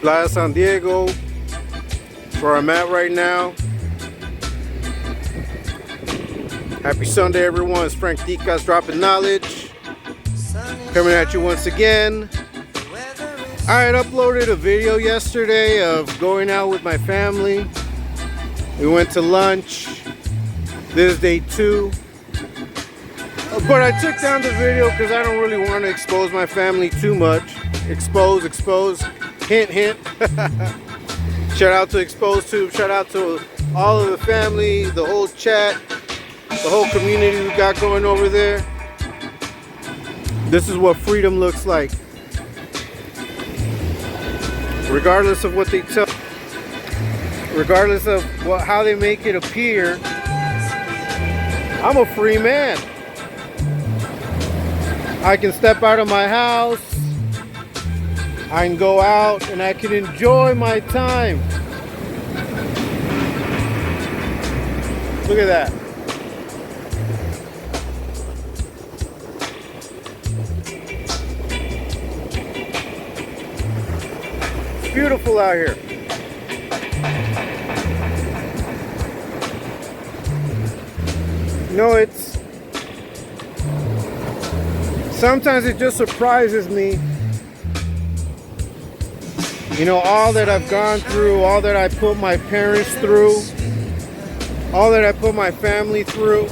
Playa San Diego, where I'm at right now. Happy Sunday, everyone. It's Frank Dicas dropping knowledge. Coming at you once again. I had uploaded a video yesterday of going out with my family. We went to lunch. This is day 2. But I took down the video because I don't really want to expose my family too much. Expose. Hint, hint. Shout out to ExposeTube. Shout out to all of the family, the whole chat, the whole community we got going over there. This is what freedom looks like. Regardless of what they tell, regardless of how they make it appear, I'm a free man. I can step out of my house, I can go out, and I can enjoy my time. Look at that. It's beautiful out here. No, sometimes it just surprises me, you know, all that I've gone through, all that I put my parents through, all that I put my family through.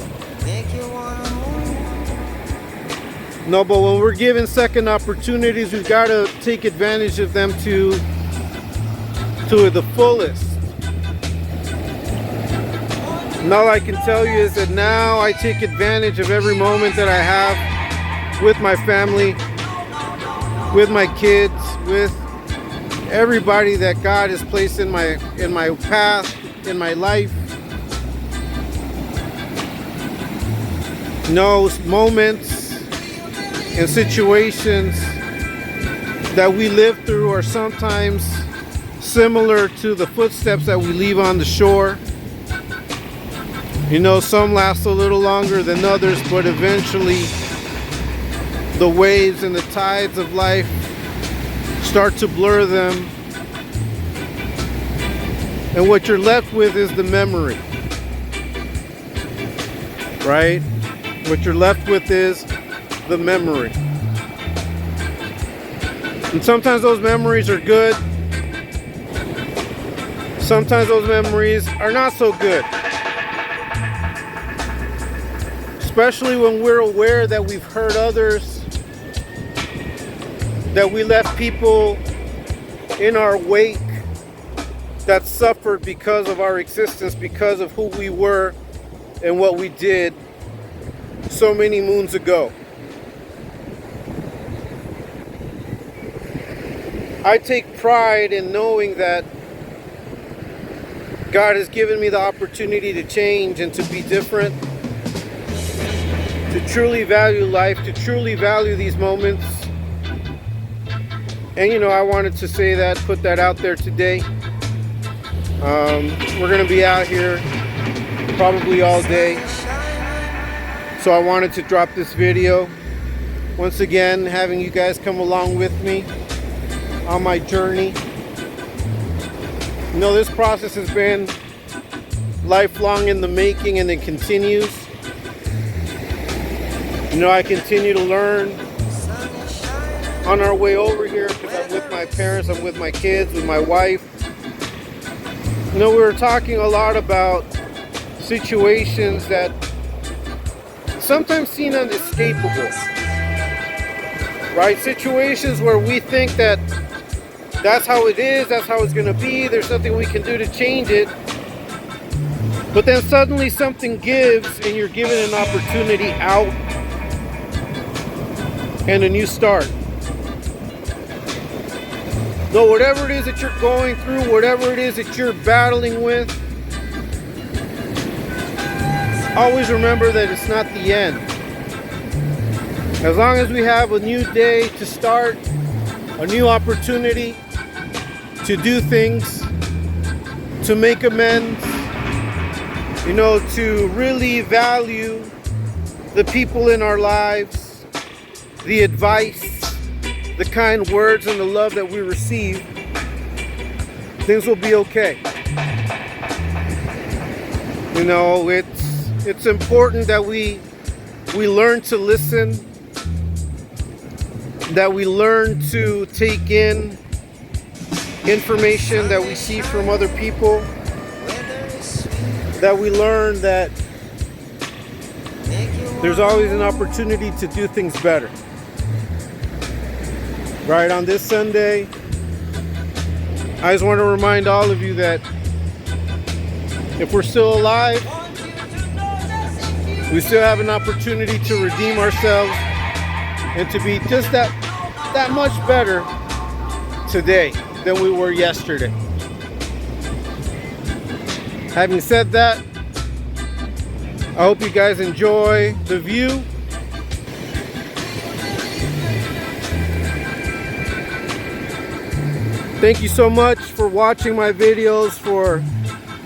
No, but when we're given second opportunities, we've got to take advantage of them to the fullest. And all I can tell you is that now I take advantage of every moment that I have with my family, with my kids, with everybody that God has placed in my path, in my life. No moments and situations that we live through are sometimes similar to the footsteps that we leave on the shore. You know, some last a little longer than others, but eventually the waves and the tides of life start to blur them. And what you're left with is the memory. Right? What you're left with is the memory. And sometimes those memories are good. Sometimes those memories are not so good. Especially when we're aware that we've hurt others, that we left people in our wake that suffered because of our existence, because of who we were and what we did so many moons ago. I take pride in knowing that God has given me the opportunity to change and to be different, to truly value life, to truly value these moments. And you know, I wanted to say that, put that out there today. We're going to be out here probably all day. So I wanted to drop this video. Once again, having you guys come along with me on my journey. You know, this process has been lifelong in the making, and it continues. You know, I continue to learn on our way over here because I'm with my parents, I'm with my kids, with my wife. You know, we were talking a lot about situations that sometimes seem unescapable, right? Situations where we think that that's how it is, that's how it's going to be, there's nothing we can do to change it. But then suddenly something gives and you're given an opportunity out and a new start. So whatever it is that you're going through, whatever it is that you're battling with, always remember that it's not the end. As long as we have a new day to start, a new opportunity to do things, to make amends, you know, to really value the people in our lives, the advice, the kind words and the love that we receive, things will be okay. You know, it's important that we learn to listen, that we learn to take in information that we see from other people, that we learn that there's always an opportunity to do things better. Right, on this Sunday, I just want to remind all of you that if we're still alive, we still have an opportunity to redeem ourselves and to be just that much better today than we were yesterday. Having said that, I hope you guys enjoy the view. Thank you so much for watching my videos, for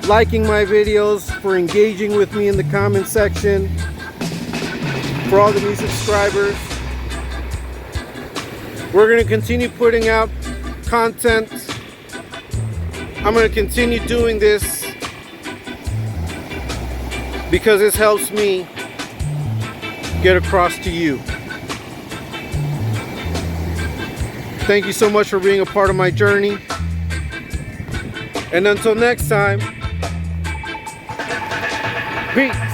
liking my videos, for engaging with me in the comment section, for all the new subscribers. We're going to continue putting out content. I'm going to continue doing this because this helps me get across to you. Thank you so much for being a part of my journey. And until next time, peace.